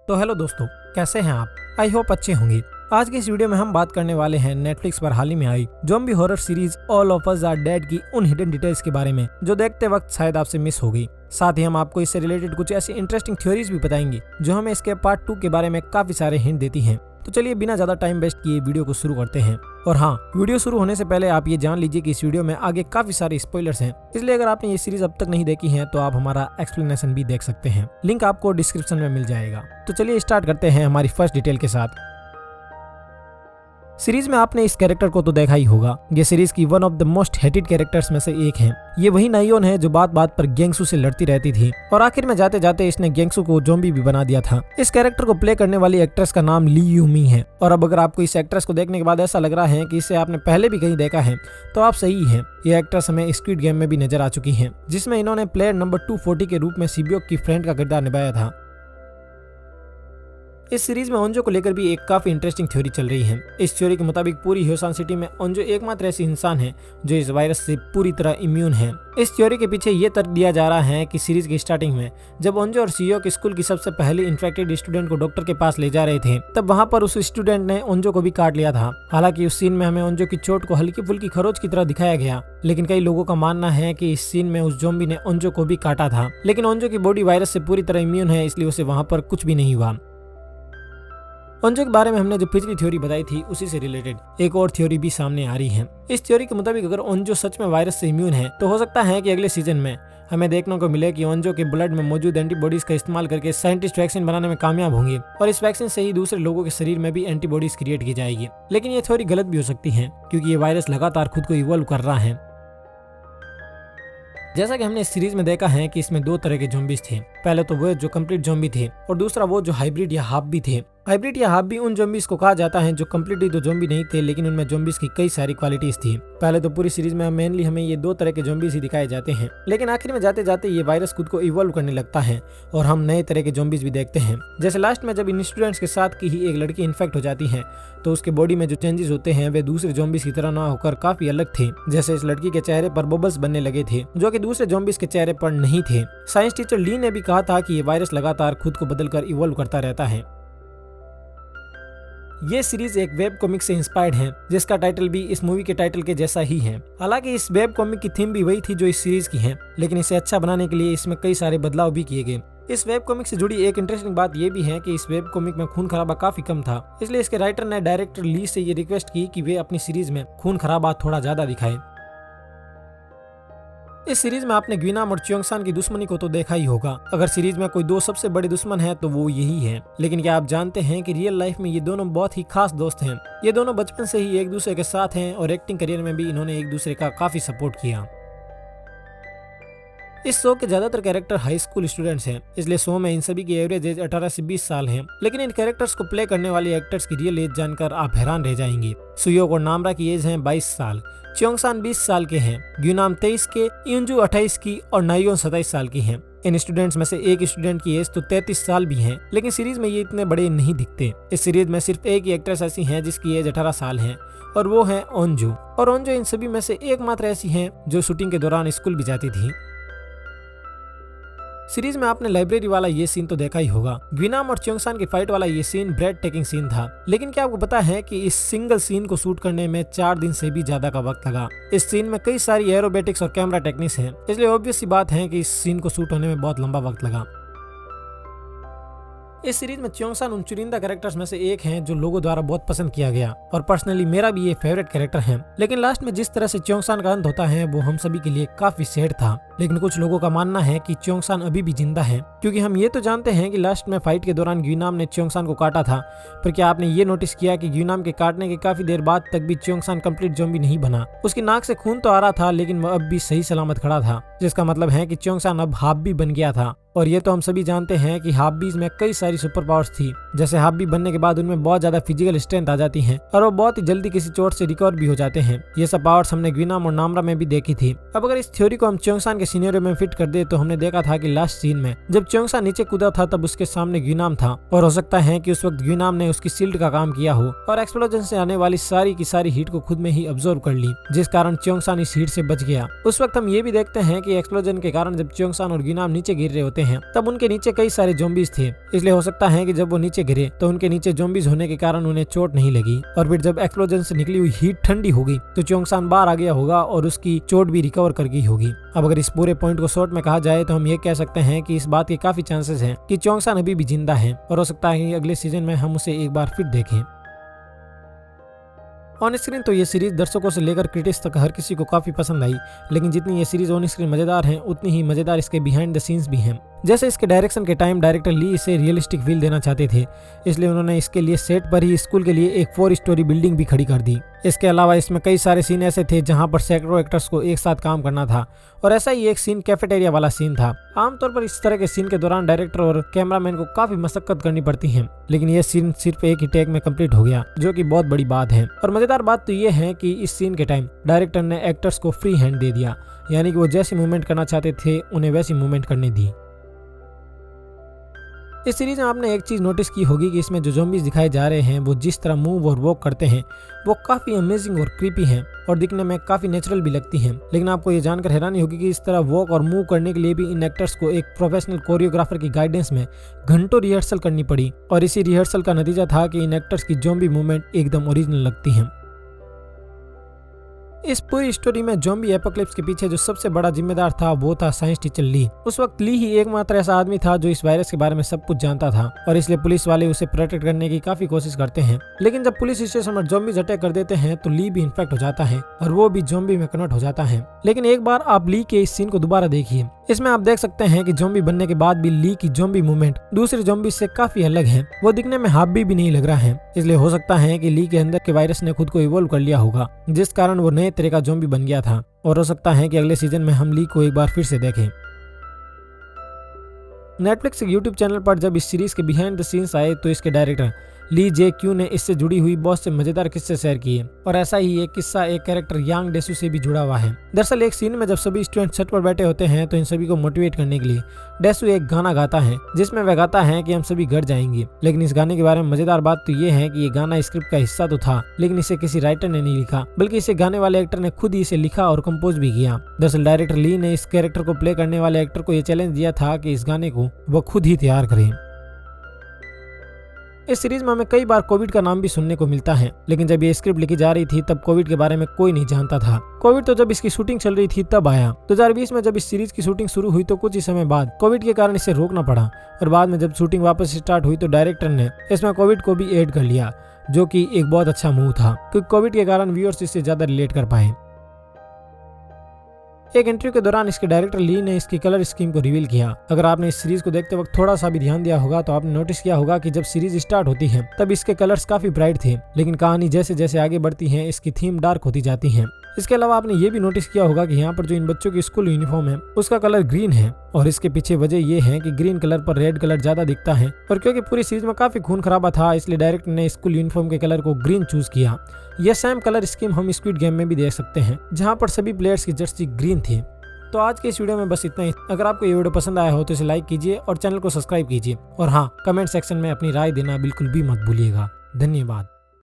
तो हेलो दोस्तों, कैसे हैं आप? आई होप अच्छे होंगे। आज की इस वीडियो में हम बात करने वाले हैं नेटफ्लिक्स पर हाल ही में आई zombie horror series all of us are dead की उन हिडन डिटेल्स के बारे में जो देखते वक्त शायद आपसे मिस हो गई। साथ ही हम आपको इससे रिलेटेड कुछ ऐसी इंटरेस्टिंग थ्योरीज भी बताएंगे जो हमें इसके पार्ट 2 के बारे में काफी सारे हिंट देती हैं। तो चलिए बिना ज्यादा टाइम वेस्ट किए वीडियो को शुरू करते हैं। और हाँ, वीडियो शुरू होने से पहले आप ये जान लीजिए कि इस वीडियो में आगे काफी सारे स्पॉयलर्स हैं, इसलिए अगर आपने ये सीरीज अब तक नहीं देखी है तो आप हमारा एक्सप्लेनेशन भी देख सकते हैं। लिंक आपको डिस्क्रिप्शन में मिल जाएगा। तो चलिए स्टार्ट करते हैं हमारी फर्स्ट डिटेल के साथ। सीरीज में आपने इस कैरेक्टर को तो देखा ही होगा। ये सीरीज की one of the most hated characters में से एक है। ये वही नायोन है जो बात बात पर गेंगसू से लड़ती रहती थी और आखिर में जाते जाते इसने गेंगसू को ज़ॉम्बी भी बना दिया था। इस कैरेक्टर को प्ले करने वाली एक्ट्रेस का नाम ली यूमी है। और अब अगर आपको इस एक्ट्रेस को देखने के बाद ऐसा लग रहा है कि इसे आपने पहले भी कहीं देखा है तो आप सही हैं। ये एक्ट्रेस हमें स्क्विड गेम में भी नजर आ चुकी है, जिसमें इन्होंने प्लेयर नंबर 240 के रूप में सिबियोक की फ्रेंड का किरदार निभाया था। इस सीरीज में ओंजो को लेकर भी एक काफी इंटरेस्टिंग थ्योरी चल रही है। इस थ्योरी के मुताबिक पूरी ह्योसान सिटी में ओंजो एकमात्र ऐसी इंसान है जो इस वायरस से पूरी तरह इम्यून है। इस थ्योरी के पीछे ये तर्क दिया जा रहा है कि सीरीज की स्टार्टिंग में जब ओंजो और सियोक स्कूल की सबसे पहले इन्फेक्टेड स्टूडेंट को डॉक्टर के पास ले जा रहे थे, तब वहाँ पर उस स्टूडेंट ने ओंजो को भी काट लिया था। हालांकि उस सीन में हमें ओंजो की चोट को हल्की फुल्की खरोच की तरह दिखाया गया, लेकिन कई लोगों का मानना है कि इस सीन में उस ज़ॉम्बी ने ओंजो को भी काटा था। लेकिन ओंजो की बॉडी वायरस से पूरी तरह इम्यून है, इसलिए उसे वहाँ पर कुछ भी नहीं हुआ। ओंजो के बारे में हमने जो पिछली थ्योरी बताई थी उसी से रिलेटेड एक और थ्योरी भी सामने आ रही है। इस थ्योरी के मुताबिक अगर ओंजो सच में वायरस से इम्यून है तो हो सकता है कि अगले सीजन में हमें देखने को मिले कि ओंजो के ब्लड में मौजूद एंटीबॉडीज का इस्तेमाल करके साइंटिस्ट वैक्सीन बनाने में कामयाब होंगे और इस वैक्सीन से ही दूसरे लोगों के शरीर में भी एंटीबॉडीज क्रिएट की जाएगी। लेकिन ये थ्योरी गलत भी हो सकती है क्योंकि ये वायरस लगातार खुद को इवॉल्व कर रहा है। जैसा कि हमने इस सीरीज में देखा है कि इसमें दो तरह के ज़ॉम्बीज थे। पहले तो वो जो कंप्लीट ज़ॉम्बी थे और दूसरा वो जो हाइब्रिड या हाफ भी थे। हाइब्रिड या हाफ भी उन ज़ॉम्बीज को कहा जाता है जो कंप्लीटली तो ज़ॉम्बी नहीं थे, लेकिन उनमें ज़ॉम्बीज की कई सारी क्वालिटीज थी। पहले तो पूरी सीरीज में मेनली हमें ये दो तरह के ज़ॉम्बीज ही दिखाए जाते हैं, लेकिन आखिर में जाते जाते ये वायरस खुद को इवॉल्व करने लगता है और हम नए तरह के ज़ॉम्बीज भी देखते हैं। जैसे लास्ट में जब इन स्टूडेंट्स के साथ की ही एक लड़की इन्फेक्ट हो जाती है तो उसके बॉडी में जो चेंजेस होते हैं वे दूसरे ज़ॉम्बीज की तरह ना होकर काफी अलग थे। जैसे इस लड़की के चेहरे पर बबल्स बनने लगे थे जो कि दूसरे ज़ॉम्बीज के चेहरे पर नहीं थे। साइंस टीचर ली ने भी कहा था कि ये वायरस लगातार खुद को बदलकर इवॉल्व करता रहता है। ये सीरीज एक वेब कॉमिक से इंस्पायर्ड है जिसका टाइटल भी इस मूवी के टाइटल के जैसा ही है। हालांकि इस वेब कॉमिक की थीम भी वही थी जो इस सीरीज की है, लेकिन इसे अच्छा बनाने के लिए इसमें कई सारे बदलाव भी किए गए। इस वेब कॉमिक से जुड़ी एक इंटरेस्टिंग बात यह भी है कि इस वेब कॉमिक में खून खराबा काफी कम था, इसलिए इसके राइटर ने डायरेक्टर ली से ये रिक्वेस्ट की कि वे अपनी सीरीज में खून खराबा थोड़ा ज्यादा दिखाए। इस सीरीज में आपने ग्विनाम और च्योंगसान की दुश्मनी को तो देखा ही होगा। अगर सीरीज में कोई दो सबसे बड़े दुश्मन है तो वो यही है। लेकिन क्या आप जानते हैं कि रियल लाइफ में ये दोनों बहुत ही खास दोस्त हैं। ये दोनों बचपन से ही एक दूसरे के साथ हैं और एक्टिंग करियर में भी इन्होंने एक दूसरे का काफी सपोर्ट किया। इस शो के ज्यादातर कैरेक्टर हाई स्कूल स्टूडेंट्स हैं, इसलिए शो में इन सभी की एवरेज एज 18 से 20 साल है। लेकिन इन कैरेक्टर्स को प्ले करने वाले एक्टर्स की रियल एज जानकर आप हैरान रह जाएंगे। सुयोक और नामरा की एज है 22 साल, च्योंगसान 20 साल के हैं, ग्विनाम 23 के, युंजू 28 की और नायोन 27 साल की हैं। इन स्टूडेंट्स में से एक स्टूडेंट की एज तो 33 साल भी है, लेकिन सीरीज में ये इतने बड़े नहीं दिखते। इस सीरीज में सिर्फ एक ही एक्ट्रेस ऐसी है जिसकी एज 18 साल है और वो है ओंजो। और ओंजो इन सभी में से एकमात्र ऐसी है जो शूटिंग के दौरान स्कूल भी जाती थी। सीरीज में आपने लाइब्रेरी वाला ये सीन तो देखा ही होगा। ग्विनाम और च्योंगसान की फाइट वाला ये सीन ब्रेड टेकिंग सीन था, लेकिन क्या आपको पता है कि इस सिंगल सीन को शूट करने में 4 दिन से भी ज्यादा का वक्त लगा। इस सीन में कई सारी एरोबेटिक्स और कैमरा टेक्निक्स हैं, इसलिए ऑब्वियस सी बात है कि इस सीन को शूट होने में बहुत लंबा वक्त लगा। इस सीरीज में च्योंगसान उन चुनिंदा कैरेक्टर्स में से एक हैं जो लोगों द्वारा बहुत पसंद किया गया और पर्सनली मेरा भी ये फेवरेट कैरेक्टर है। लेकिन लास्ट में जिस तरह से च्योंगसान का अंत होता है वो हम सभी के लिए काफी सैड था। लेकिन कुछ लोगों का मानना है कि च्योंगसान अभी भी जिंदा है, क्योंकि हम ये तो जानते हैं कि लास्ट में फाइट के दौरान ग्विनाम ने च्योंगसान को काटा था। पर क्या आपने ये नोटिस किया कि ग्विनाम के काटने के काफी देर बाद तक भी च्योंगसान कंप्लीट ज़ॉम्बी नहीं बना। उसकी नाक से खून तो आ रहा था, लेकिन वह अब भी सही सलामत खड़ा था, जिसका मतलब है कि च्योंगसान अब हाफ भी बन गया था। और ये तो हम सभी जानते हैं कि हाफ बीज में कई सारी सुपर पावर्स थी। जैसे हाफ बी बनने के बाद उनमें बहुत ज्यादा फिजिकल स्ट्रेंथ आ जाती है और वो बहुत ही जल्दी किसी चोट से रिकवर भी हो जाते हैं। ये सब पावर्स हमने ग्विनाम और नामरा में भी देखी थी। अब अगर इस थ्योरी को हम च्योंगसान के सिनेरियो में फिट कर दे तो हमने देखा था कि लास्ट सीन में जब च्योंगसान नीचे कूदा था तब उसके सामने ग्विनाम था, और हो सकता है कि उस वक्त ग्विनाम ने उसकी शील्ड का काम किया हो और एक्सप्लोजन से आने वाली सारी की सारी हीट को खुद में ही अब्सॉर्ब कर ली, जिस कारण च्योंगसान इस हीट से बच गया। उस वक्त हम ये भी देखते हैं कि एक्सप्लोजन के कारण जब च्योंगसान और ग्विनाम नीचे गिर रहे होते हैं तब उनके नीचे कई सारे ज़ॉम्बीज थे, इसलिए हो सकता है कि जब वो नीचे गिरे तो उनके नीचे ज़ॉम्बीज होने के कारण उन्हें चोट नहीं लगी, और फिर जब एक्सप्लोजन से निकली हुई हीट ठंडी होगी तो च्योंगसान बाहर आ गया होगा और उसकी चोट भी रिकवर कर गई होगी। अब अगर इस पूरे पॉइंट को शॉर्ट में कहा जाए तो हम ये कह सकते हैं कि इस बात के काफी चांसेस हैं कि च्योंगसान अभी भी जिंदा है और हो सकता है कि अगले सीजन में हम उसे एक बार फिर देखें। ऑन स्क्रीन तो ये सीरीज दर्शकों से लेकर क्रिटिक्स तक हर किसी को काफी पसंद आई, लेकिन जितनी ये सीरीज ऑन स्क्रीन मजेदार है उतनी ही मजेदार इसके बिहाइंड द सीन्स भी हैं। जैसे इसके डायरेक्शन के टाइम डायरेक्टर ली इसे रियलिस्टिक फील देना चाहते थे, इसलिए उन्होंने इसके लिए सेट पर ही स्कूल के लिए एक 4 स्टोरी बिल्डिंग भी खड़ी कर दी। इसके अलावा इसमें कई सारे सीन ऐसे थे जहां पर सैकड़ों एक्टर्स को एक साथ काम करना था, और ऐसा ही एक सीन कैफेटेरिया वाला सीन था। आमतौर पर इस तरह के सीन के दौरान डायरेक्टर और कैमरामैन को काफी मशक्कत करनी पड़ती है, लेकिन यह सीन सिर्फ एक ही टेक में कंप्लीट हो गया, जो कि बहुत बड़ी बात है। और मजेदार बात तो ये है कि इस सीन के टाइम डायरेक्टर ने एक्टर्स को फ्री हैंड दे दिया, यानी कि वो जैसी मूवमेंट करना चाहते थे उन्हें वैसी मूवमेंट करने दी। इस सीरीज में आपने एक चीज नोटिस की होगी कि इसमें जो ज़ॉम्बीज दिखाए जा रहे हैं वो जिस तरह मूव और वॉक करते हैं वो काफी अमेजिंग और क्रीपी हैं और दिखने में काफी नेचुरल भी लगती हैं। लेकिन आपको ये जानकर हैरानी होगी कि इस तरह वॉक और मूव करने के लिए भी इन एक्टर्स को एक प्रोफेशनल कोरियोग्राफर की गाइडेंस में घंटों रिहर्सल करनी पड़ी, और इसी रिहर्सल का नतीजा था कि इन एक्टर्स की ज़ॉम्बी मूवमेंट एकदम ओरिजिनल लगती है। इस पूरी स्टोरी में ज़ॉम्बी एपोकलिप्स के पीछे जो सबसे बड़ा जिम्मेदार था वो था साइंस टीचर ली। उस वक्त ली ही एकमात्र ऐसा आदमी था जो इस वायरस के बारे में सब कुछ जानता था, और इसलिए पुलिस वाले उसे प्रोटेक्ट करने की काफी कोशिश करते हैं। लेकिन जब पुलिस स्टेशन पर ज़ॉम्बीज अटैक कर देते हैं तो ली भी इन्फेक्ट हो जाता है और वो भी ज़ॉम्बी में कन्वर्ट हो जाता है। लेकिन एक बार आप ली के इस सीन को दोबारा देखिए, इसमें आप देख सकते हैं कि ज़ॉम्बी बनने के बाद भी ली की ज़ॉम्बी मूवमेंट दूसरे ज़ॉम्बी से काफी अलग है, वो दिखने में हावी भी नहीं लग रहा है। इसलिए हो सकता है कि ली के अंदर के वायरस ने खुद को इवोल्व कर लिया होगा, जिस कारण वो नए तरह का ज़ॉम्बी बन गया था, और हो सकता है कि अगले सीजन में हम ली को एक बार फिर से देखें। नेटफ्लिक्स के यूट्यूब चैनल पर जब इस सीरीज के बिहाइंड द सीन्स आए तो इसके डायरेक्टर ली जे क्यू ने इससे जुड़ी हुई बहुत से मजेदार किस्से शेयर किए, और ऐसा ही एक किस्सा एक कैरेक्टर यांग डेसू से भी जुड़ा हुआ है। दरअसल एक सीन में जब सभी स्टूडेंट छत पर बैठे होते हैं तो इन सभी को मोटिवेट करने के लिए डेसू एक गाना गाता है, जिसमें वह गाता है कि हम सभी घर जाएंगे। लेकिन इस गाने के बारे में मजेदार बात तो ये है कि ये गाना स्क्रिप्ट का हिस्सा तो था, लेकिन इसे किसी राइटर ने नहीं लिखा, बल्कि इसे गाने वाले एक्टर ने खुद ही इसे लिखा और कंपोज भी किया। दरअसल डायरेक्टर ली ने इस कैरेक्टर को प्ले करने वाले एक्टर को ये चैलेंज दिया था कि इस गाने को वो खुद ही तैयार करें। इस सीरीज में हमें कई बार कोविड का नाम भी सुनने को मिलता है, लेकिन जब ये स्क्रिप्ट लिखी जा रही थी तब कोविड के बारे में कोई नहीं जानता था। कोविड तो जब इसकी शूटिंग चल रही थी तब आया। 2020 में जब इस सीरीज की शूटिंग शुरू हुई तो कुछ ही समय बाद कोविड के कारण इसे रोकना पड़ा, और बाद में जब शूटिंग वापस स्टार्ट हुई तो डायरेक्टर ने इसमें कोविड को भी ऐड कर लिया, जो कि एक बहुत अच्छा मूव था, क्योंकि कोविड के कारण व्यूअर्स इससे ज्यादा रिलेट कर पाए। एक इंटरव्यू के दौरान इसके डायरेक्टर ली ने इसकी कलर स्कीम को रिवील किया। अगर आपने इस सीरीज को देखते वक्त थोड़ा सा भी ध्यान दिया होगा तो आपने नोटिस किया होगा कि जब सीरीज स्टार्ट होती है तब इसके कलर्स काफी ब्राइट थे, लेकिन कहानी जैसे जैसे आगे बढ़ती है इसकी थीम डार्क होती जाती है। इसके अलावा आपने ये भी नोटिस किया होगा कि यहाँ पर जो इन बच्चों की स्कूल यूनिफॉर्म है उसका कलर ग्रीन है, और इसके पीछे वजह ये है कि ग्रीन कलर पर रेड कलर ज्यादा दिखता है, और क्योंकि पूरी सीरीज में काफी खून खराबा था इसलिए डायरेक्टर ने स्कूल यूनिफॉर्म के कलर को ग्रीन चूज किया। यह सेम कलर स्कीम हम स्क्विड गेम में भी देख सकते हैं, जहाँ पर सभी प्लेयर्स की जर्सी ग्रीन थी। तो आज के इस वीडियो में बस इतना ही। अगर आपको ये वीडियो पसंद आया हो तो इसे लाइक कीजिए और चैनल को सब्सक्राइब कीजिए, और हाँ, कमेंट सेक्शन में अपनी राय देना बिल्कुल भी मत भूलिएगा। धन्यवाद।